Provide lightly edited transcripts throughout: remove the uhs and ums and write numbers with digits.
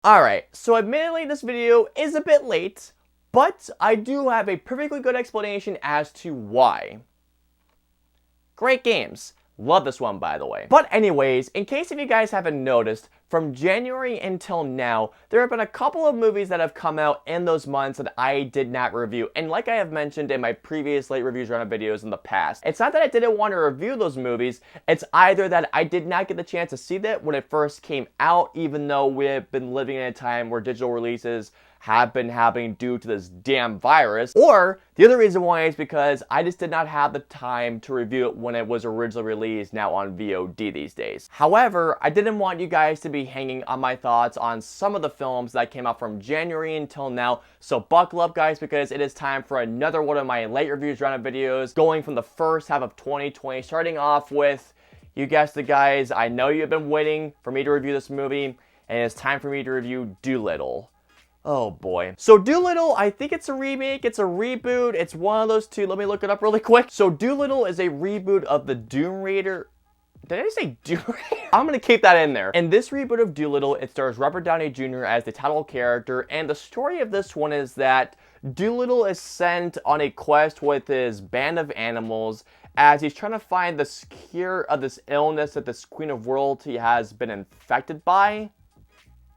Alright, so admittedly this video is a bit late, but I do have a perfectly good explanation as to why. Great games. Love this one, by the way. But anyways, in case if you guys haven't noticed, from January until now, there have been a couple of movies that have come out in those months that I did not review. And like I have mentioned in my previous late reviews Roundup videos in the past, it's not that I didn't want to review those movies, it's either that I did not get the chance to see that when it first came out, even though we've been living in a time where digital releases have been happening due to this damn virus, or the other reason why is because I just did not have the time to review it when it was originally released now on VOD these days. However, I didn't want you guys to be hanging on my thoughts on some of the films that came out from January until now, so buckle up guys, because it is time for another one of my late reviews Roundup videos, going from the first half of 2020, starting off with, you guessed it guys, I know you've been waiting for me to review this movie, and it's time for me to review Dolittle. Oh boy. So Dolittle, I think it's a remake, it's a reboot, it's one of those two. Let me look it up really quick. So Dolittle is a reboot of the Doom Raider. Did I say Doom Raider? I'm gonna keep that in there. In this reboot of Dolittle, it stars Robert Downey Jr. as the title character, and the story of this one is that Dolittle is sent on a quest with his band of animals as he's trying to find the cure of this illness that this Queen of Royalty has been infected by.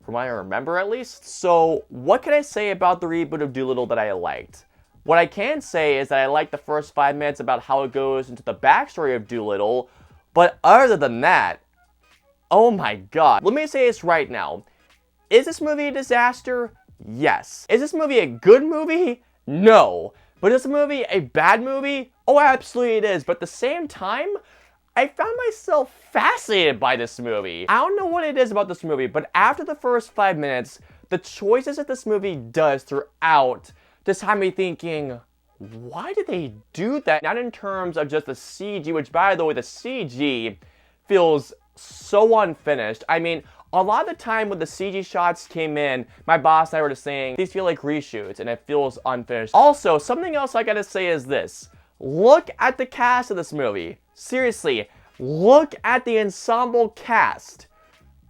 From what I remember at least. So what can I say about the reboot of Dolittle that I liked? What I can say is that I liked the first 5 minutes about how it goes into the backstory of Dolittle, but other than that, oh my god. Let me say this right now. Is this movie a disaster? Yes. Is this movie a good movie? No. But is this movie a bad movie? Oh, absolutely it is. But at the same time, I found myself fascinated by this movie. I don't know what it is about this movie, but after the first 5 minutes, the choices that this movie does throughout just had me thinking, why did they do that? Not in terms of just the CG, which by the way, the CG feels so unfinished. I mean, a lot of the time when the CG shots came in, my boss and I were just saying, these feel like reshoots and it feels unfinished. Also, something else I gotta say is this. Look at the cast of this movie. Seriously, look at the ensemble cast.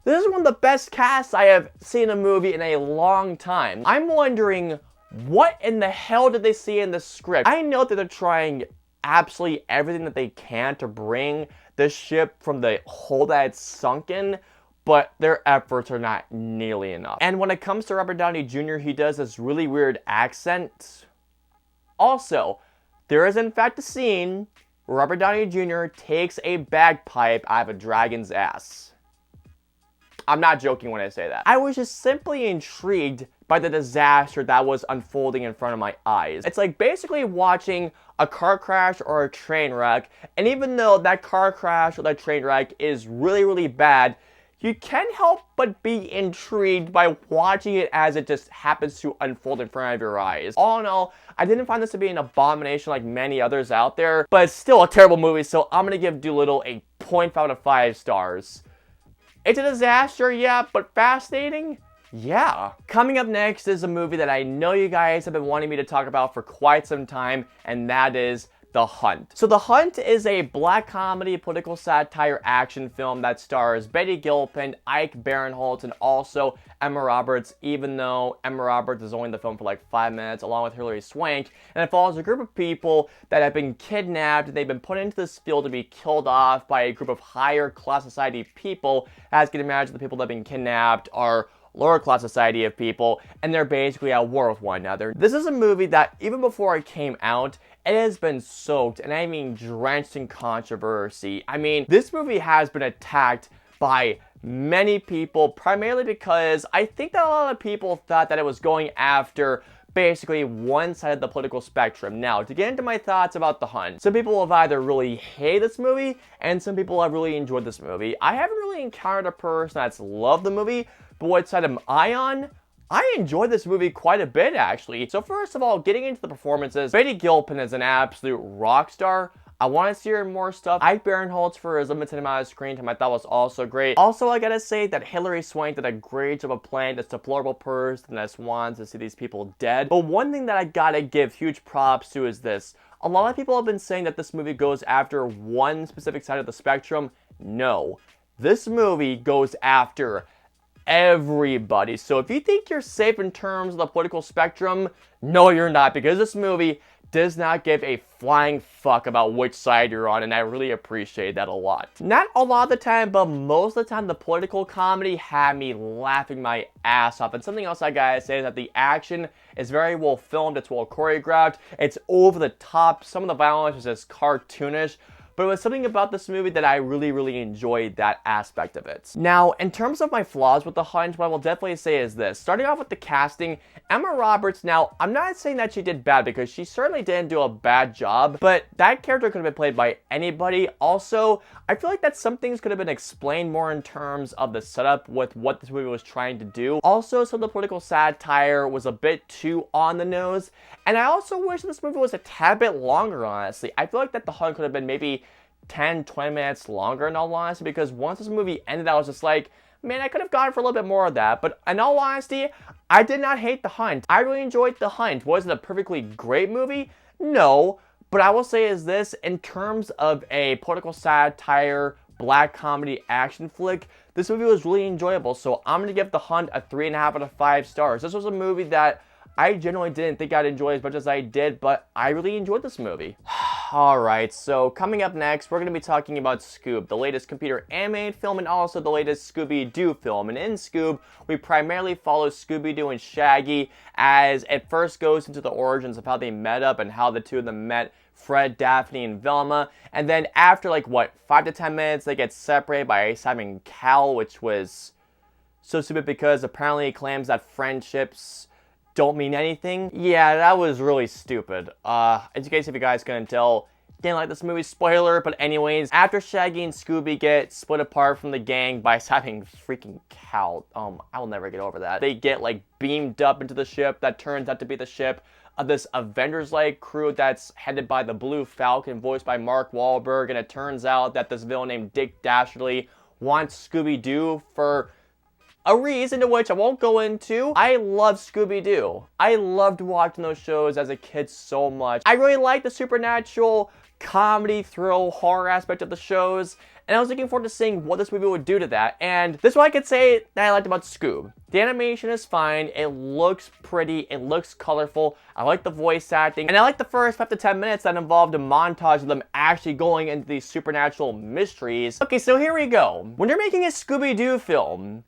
This is one of the best casts I have seen in a movie in a long time. I'm wondering, what in the hell did they see in the script? I know that they're trying absolutely everything that they can to bring the ship from the hole that it's sunk in, but their efforts are not nearly enough. And when it comes to Robert Downey Jr., he does this really weird accent. Also, there is in fact a scene where Robert Downey Jr. takes a bagpipe out of a dragon's ass. I'm not joking when I say that. I was just simply intrigued by the disaster that was unfolding in front of my eyes. It's like basically watching a car crash or a train wreck, and even though that car crash or that train wreck is really, really bad, you can't help but be intrigued by watching it as it just happens to unfold in front of your eyes. All in all, I didn't find this to be an abomination like many others out there, but it's still a terrible movie, so I'm gonna give Dolittle a 0.5 out of 5 stars. It's a disaster, yeah, but fascinating? Yeah. Coming up next is a movie that I know you guys have been wanting me to talk about for quite some time, and that is The Hunt. So The Hunt is a black comedy, political satire action film that stars Betty Gilpin, Ike Barinholtz, and also Emma Roberts, even though Emma Roberts is only in the film for like 5 minutes, along with Hilary Swank. And it follows a group of people that have been kidnapped, and they've been put into this field to be killed off by a group of higher class society people. As you can imagine, the people that have been kidnapped are lower class society of people, and they're basically at war with one another. This is a movie that, even before it came out, it has been soaked, and I mean drenched in controversy. I mean, this movie has been attacked by many people, primarily because I think that a lot of people thought that it was going after basically one side of the political spectrum. Now, to get into my thoughts about The Hunt, some people have either really hated this movie, and some people have really enjoyed this movie. I haven't really encountered a person that's loved the movie, but what side am I on? I enjoyed this movie quite a bit, actually. So first of all, getting into the performances, Betty Gilpin is an absolute rock star. I want to see her in more stuff. Ike Barinholtz, for his limited amount of screen time, I thought was also great. Also, I gotta say that Hilary Swank did a great job of playing this deplorable person that just wants to see these people dead. But one thing that I gotta give huge props to is this. A lot of people have been saying that this movie goes after one specific side of the spectrum. No. This movie goes after everybody. So if you think you're safe in terms of the political spectrum, no, you're not, because this movie does not give a flying fuck about which side you're on, and I really appreciate that a lot. Not a lot of the time, but most of the time, the political comedy had me laughing my ass off. And something else I gotta say is that the action is very well filmed, it's well choreographed, it's over the top, some of the violence is just cartoonish, but it was something about this movie that I really enjoyed that aspect of it. Now, in terms of my flaws with The Hunt, what I will definitely say is this. Starting off with the casting, Emma Roberts, now, I'm not saying that she did bad, because she certainly didn't do a bad job, but that character could have been played by anybody. Also, I feel like that some things could have been explained more in terms of the setup with what this movie was trying to do. Also, some of the political satire was a bit too on the nose, and I also wish this movie was a tad bit longer, honestly. I feel like that The Hunt could have been maybe 10-20 minutes longer, in all honesty, because once this movie ended, I was just like, man, I could have gone for a little bit more of that. But in all honesty, I did not hate The Hunt. I really enjoyed The Hunt. Was it a perfectly great movie? No. But I will say is this, in terms of a political satire, black comedy action flick, this movie was really enjoyable. So I'm going to give The Hunt a 3.5 out of 5 stars. This was a movie that I generally didn't think I'd enjoy as much as I did, but I really enjoyed this movie. Alright, so coming up next, we're going to be talking about Scoob, the latest computer animated film and also the latest Scooby-Doo film. And in Scoob, we primarily follow Scooby-Doo and Shaggy as it first goes into the origins of how they met up and how the two of them met, Fred, Daphne, and Velma. And then after 5 to 10 minutes, they get separated by Simon Cowell, which was so stupid because apparently it claims that friendships don't mean anything. Yeah, that was really stupid. As you guys, if you guys couldn't tell, didn't like this movie, spoiler, but anyways, after Shaggy and Scooby get split apart from the gang by Simon freaking Cowell, I will never get over that. They get beamed up into the ship that turns out to be the ship of this Avengers-like crew that's headed by the Blue Falcon, voiced by Mark Wahlberg, and it turns out that this villain named Dick Dastardly wants Scooby-Doo for a reason to which I won't go into. I love Scooby-Doo. I loved watching those shows as a kid so much. I really liked the supernatural comedy, thrill, horror aspect of the shows, and I was looking forward to seeing what this movie would do to that, and this is what I could say that I liked about Scoob. The animation is fine, it looks pretty, it looks colorful, I like the voice acting, and I like the first 5 to 10 minutes that involved a montage of them actually going into these supernatural mysteries. Okay, so here we go. When you're making a Scooby-Doo film,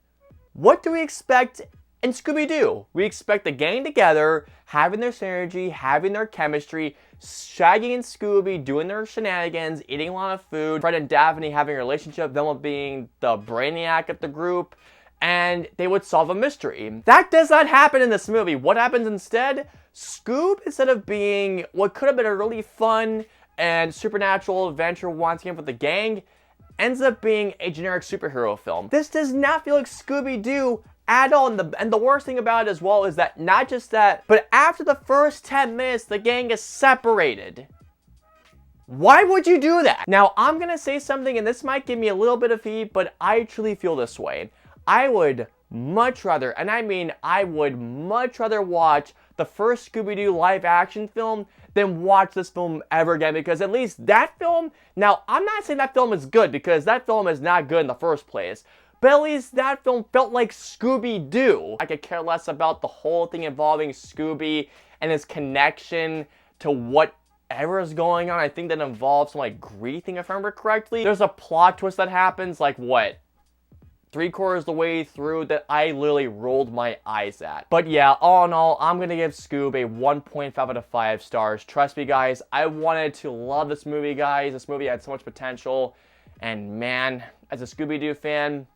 what do we expect in Scooby-Doo? We expect the gang together, having their synergy, having their chemistry, Shaggy and Scooby doing their shenanigans, eating a lot of food, Fred and Daphne having a relationship, Velma being the brainiac of the group, and they would solve a mystery. That does not happen in this movie. What happens instead? Scoob, instead of being what could have been a really fun and supernatural adventure once again with the gang, ends up being a generic superhero film. This does not feel like Scooby-Doo at all, and the worst thing about it as well is that not just that, but after the first 10 minutes, the gang is separated. Why would you do that? Now, I'm gonna say something, and this might give me a little bit of heat, but I truly feel this way. I would much rather, and I mean I would much rather watch the first Scooby-Doo live action film than watch this film ever again, because at least that film, now I'm not saying that film is good because that film is not good in the first place, but at least that film felt like Scooby-Doo. I could care less about the whole thing involving Scooby and his connection to whatever is going on. I think that involves some griefing, if I remember correctly. There's a plot twist that happens 3/4 of the way through that I literally rolled my eyes at. But yeah, all in all, I'm gonna give Scoob a 1.5 out of 5 stars. Trust me, guys, I wanted to love this movie, guys. This movie had so much potential, and man, as a Scooby-Doo fan,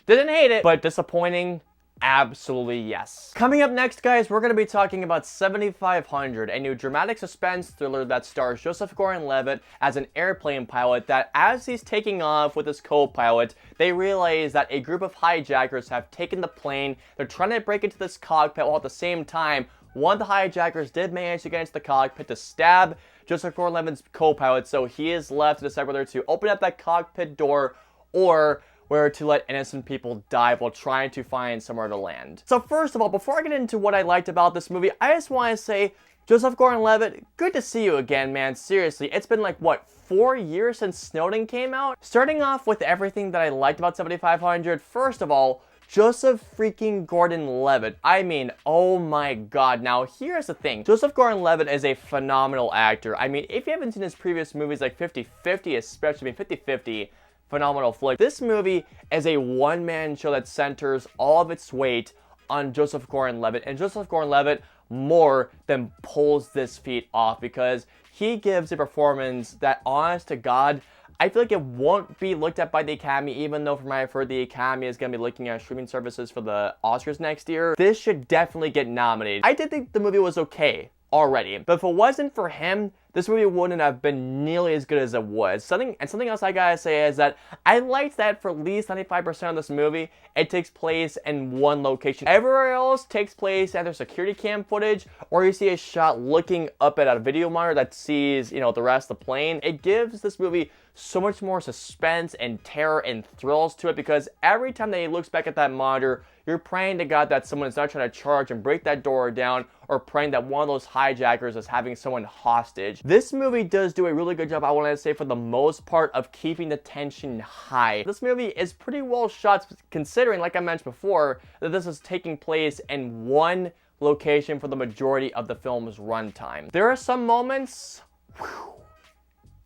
didn't hate it, but disappointing. Absolutely yes. Coming up next, guys, we're going to be talking about 7500, a new dramatic suspense thriller that stars Joseph Gordon-Levitt as an airplane pilot that, as he's taking off with his co-pilot, they realize that a group of hijackers have taken the plane. They're trying to break into this cockpit, while at the same time, one of the hijackers did manage to get into the cockpit to stab Joseph Gordon-Levitt's co-pilot, so he is left to decide whether to open up that cockpit door or where to let innocent people die while trying to find somewhere to land. So first of all, before I get into what I liked about this movie, I just want to say, Joseph Gordon-Levitt, good to see you again, man. Seriously, it's been 4 years since Snowden came out? Starting off with everything that I liked about 7500, first of all, Joseph freaking Gordon-Levitt. I mean, oh my god. Now, here's the thing. Joseph Gordon-Levitt is a phenomenal actor. I mean, if you haven't seen his previous movies like 50-50, especially, 50-50, phenomenal flick. This movie is a one-man show that centers all of its weight on Joseph Gordon-Levitt. And Joseph Gordon-Levitt more than pulls this feat off because he gives a performance that, honest to God, I feel like it won't be looked at by the Academy, even though from what I've heard, the Academy is going to be looking at streaming services for the Oscars next year. This should definitely get nominated. I did think the movie was okay already, but if it wasn't for him, this movie wouldn't have been nearly as good as it was. Something else I gotta say is that I liked that for at least 95% of this movie, it takes place in one location. Everywhere else takes place either security cam footage, or you see a shot looking up at a video monitor that sees, you know, the rest of the plane. It gives this movie so much more suspense and terror and thrills to it, because every time that he looks back at that monitor, you're praying to God that someone is not trying to charge and break that door down, or praying that one of those hijackers is having someone hostage. This movie does do a really good job, I want to say, for the most part, of keeping the tension high. This movie is pretty well shot, considering, like I mentioned before, that this is taking place in one location for the majority of the film's runtime. There are some moments,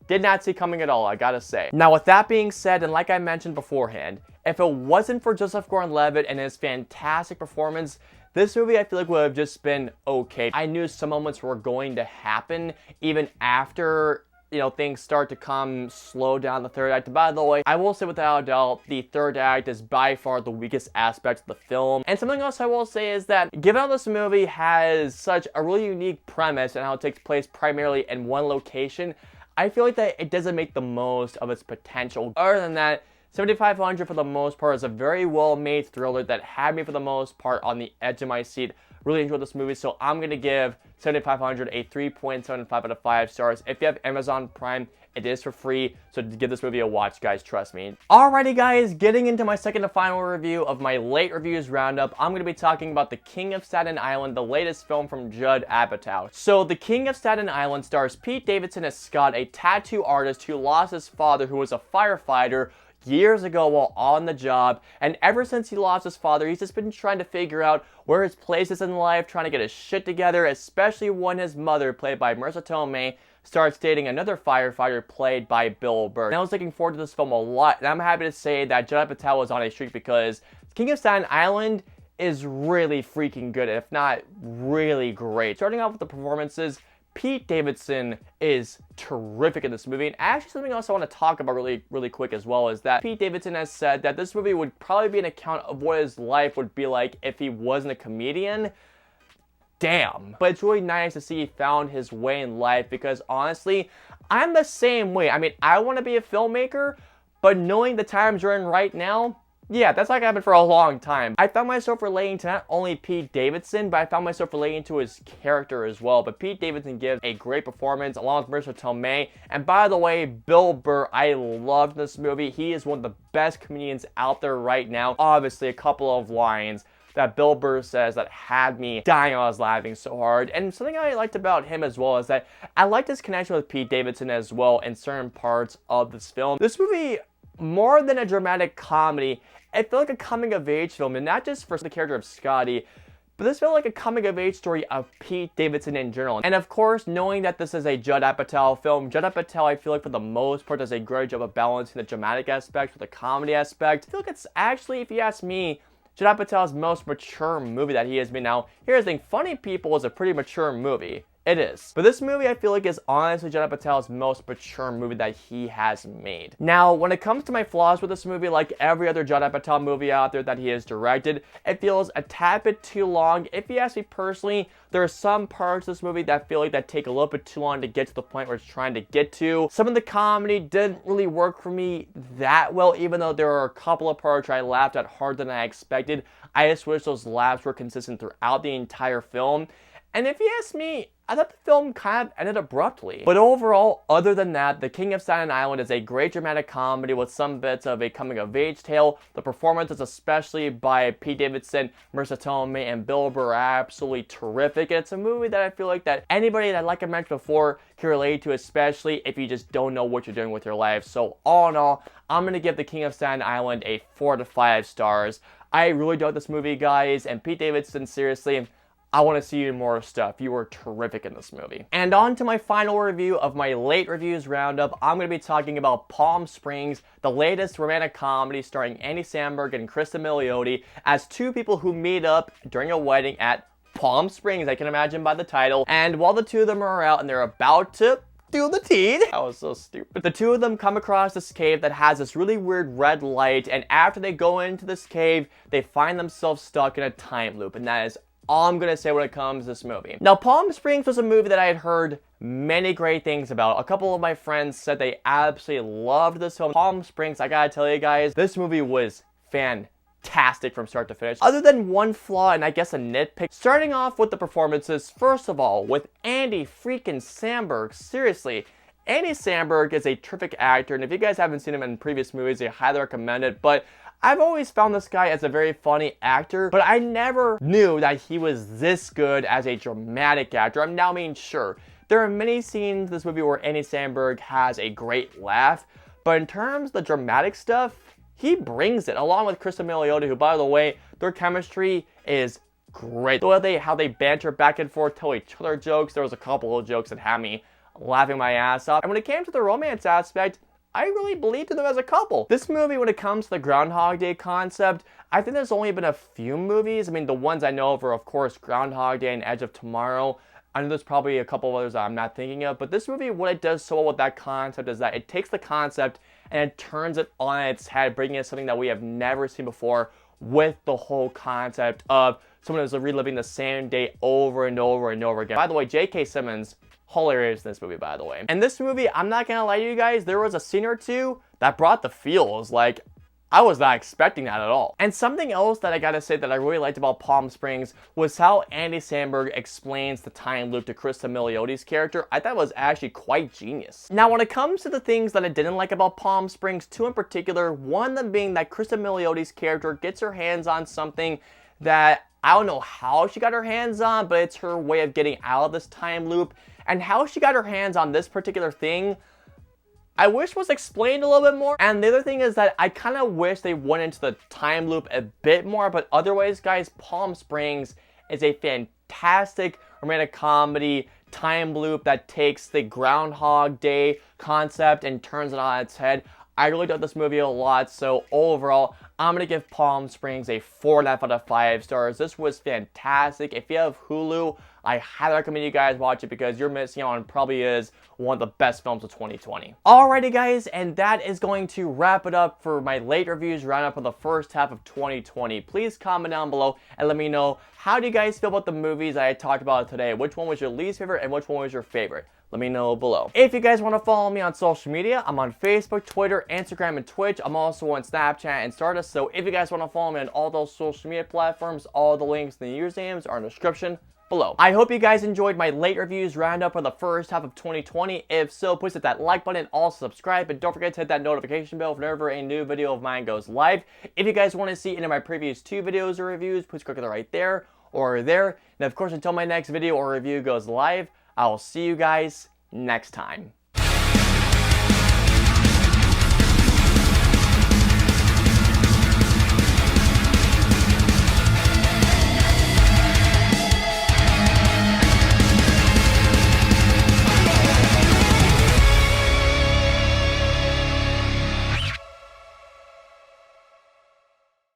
did not see coming at all, I gotta say. Now, with that being said, and like I mentioned beforehand, if it wasn't for Joseph Gordon-Levitt and his fantastic performance, this movie, I feel like, would have just been okay. I knew some moments were going to happen even after, you know, things start to come slow down the third act. By the way, I will say without a doubt, the third act is by far the weakest aspect of the film. And something else I will say is that, given how this movie has such a really unique premise and how it takes place primarily in one location, I feel like that it doesn't make the most of its potential. Other than that, 7500 for the most part is a very well-made thriller that had me for the most part on the edge of my seat. Really enjoyed this movie, so I'm going to give 7500 a 3.75 out of 5 stars. If you have Amazon Prime, it is for free, so give this movie a watch, guys, trust me. Alrighty, guys, getting into my second and final review of my late reviews roundup, I'm going to be talking about The King of Staten Island, the latest film from Judd Apatow. So, The King of Staten Island stars Pete Davidson as Scott, a tattoo artist who lost his father, who was a firefighter, years ago while on the job, and ever since he lost his father, he's just been trying to figure out where his place is in life, trying to get his shit together, especially when his mother, played by Marisa Tomei, starts dating another firefighter played by Bill Burr. And I was looking forward to this film a lot, and I'm happy to say that Judd Apatow was on a streak, because King of Staten Island is really freaking good, if not really great. Starting off with the performances, Pete Davidson is terrific in this movie, and actually something else I want to talk about really quick as well is that Pete Davidson has said that this movie would probably be an account of what his life would be like if he wasn't a comedian. Damn. But it's really nice to see he found his way in life, because honestly, I'm the same way. I mean, I want to be a filmmaker, but knowing the times we're in right now, yeah, that's like happened for a long time. I found myself relating to not only Pete Davidson, but I found myself relating to his character as well. But Pete Davidson gives a great performance along with Marisa Tomei. And by the way, Bill Burr, I loved this movie. He is one of the best comedians out there right now. Obviously, a couple of lines that Bill Burr says that had me dying while I was laughing so hard. And something I liked about him as well is that I liked his connection with Pete Davidson as well in certain parts of this film. This movie, more than a dramatic comedy, it felt like a coming-of-age film, and not just for the character of Scotty, but this felt like a coming-of-age story of Pete Davidson in general. And of course, knowing that this is a Judd Apatow film, Judd Apatow, I feel like for the most part, does a great job of balancing the dramatic aspect with the comedy aspect. I feel like it's actually, if you ask me, Judd Apatow's most mature movie that he has made. Now, here's the thing, Funny People is a pretty mature movie. It is. But this movie, I feel like, is honestly Judd Apatow's most mature movie that he has made. Now, when it comes to my flaws with this movie, like every other Judd Apatow movie out there that he has directed, it feels a tad bit too long. If you ask me personally, there are some parts of this movie that feel like that take a little bit too long to get to the point where it's trying to get to. Some of the comedy didn't really work for me that well, even though there are a couple of parts where I laughed at harder than I expected. I just wish those laughs were consistent throughout the entire film. And if you ask me, I thought the film kind of ended abruptly. But overall, other than that, The King of Staten Island is a great dramatic comedy with some bits of a coming-of-age tale. The performances, especially by Pete Davidson, Marisa Tomei, and Bill Burr, are absolutely terrific. And it's a movie that I feel like that anybody that, like I mentioned before, can relate to, especially if you just don't know what you're doing with your life. So all in all, I'm going to give The King of Staten Island a 4 out of 5 stars. I really dug this movie, guys, and Pete Davidson, seriously, I want to see you in more stuff. You were terrific in this movie. And on to my final review of my late reviews roundup. I'm going to be talking about Palm Springs, the latest romantic comedy starring Andy Samberg and Kristen Milioti as two people who meet up during a wedding at Palm Springs, I can imagine by the title. And while the two of them are out and they're about to do the deed. That was so stupid. The two of them come across this cave that has this really weird red light, and after they go into this cave, they find themselves stuck in a time loop, and that is all I'm gonna say when it comes to this movie. Now, Palm Springs was a movie that I had heard many great things about. A couple of my friends said they absolutely loved this film. Palm Springs, I gotta tell you guys, this movie was fantastic from start to finish. Other than one flaw, and I guess a nitpick, starting off with the performances, first of all, with Andy freaking Samberg. Seriously, Andy Samberg is a terrific actor, and if you guys haven't seen him in previous movies, I highly recommend it, but I've always found this guy as a very funny actor, but I never knew that he was this good as a dramatic actor. I'm now being sure. There are many scenes in this movie where Andy Samberg has a great laugh, but in terms of the dramatic stuff, he brings it, along with Kristen Milioti, who, by the way, their chemistry is great. The way how they banter back and forth, tell each other jokes. There was a couple of jokes that had me laughing my ass off. And when it came to the romance aspect, I really believed in them as a couple. This movie, when it comes to the Groundhog Day concept, I think there's only been a few movies. I mean, the ones I know of are, of course, Groundhog Day and Edge of Tomorrow. I know there's probably a couple of others that I'm not thinking of, but this movie, what it does so well with that concept is that it takes the concept and it turns it on its head, bringing in something that we have never seen before with the whole concept of someone who's reliving the same day over and over and over again. By the way, J.K. Simmons, hilarious in this movie, by the way. In this movie, I'm not gonna lie to you guys, there was a scene or two that brought the feels. Like, I was not expecting that at all. And something else that I gotta say that I really liked about Palm Springs was how Andy Samberg explains the time loop to Kristen Milioti's character. I thought it was actually quite genius. Now, when it comes to the things that I didn't like about Palm Springs, two in particular, one of them being that Kristen Milioti's character gets her hands on something that I don't know how she got her hands on, but it's her way of getting out of this time loop. And how she got her hands on this particular thing, I wish was explained a little bit more. And the other thing is that I kind of wish they went into the time loop a bit more, but otherwise, guys, Palm Springs is a fantastic romantic comedy time loop that takes the Groundhog Day concept and turns it on its head. I really dug this movie a lot, so overall, I'm going to give Palm Springs a 4.5 out of 5 stars. This was fantastic. If you have Hulu, I highly recommend you guys watch it because you're missing out on probably is one of the best films of 2020. Alrighty guys, and that is going to wrap it up for my late reviews roundup for the first half of 2020. Please comment down below and let me know, how do you guys feel about the movies I talked about today? Which one was your least favorite and which one was your favorite? Let me know below. If you guys want to follow me on social media, I'm on Facebook, Twitter, Instagram, and Twitch. I'm also on Snapchat and Stardust, so if you guys want to follow me on all those social media platforms, all the links and the usernames are in the description below. I hope you guys enjoyed my late reviews roundup for the first half of 2020. If so, please hit that like button, also subscribe, and don't forget to hit that notification bell whenever a new video of mine goes live. If you guys want to see any of my previous 2 videos or reviews, please click it right there or there. And of course, until my next video or review goes live, I will see you guys next time.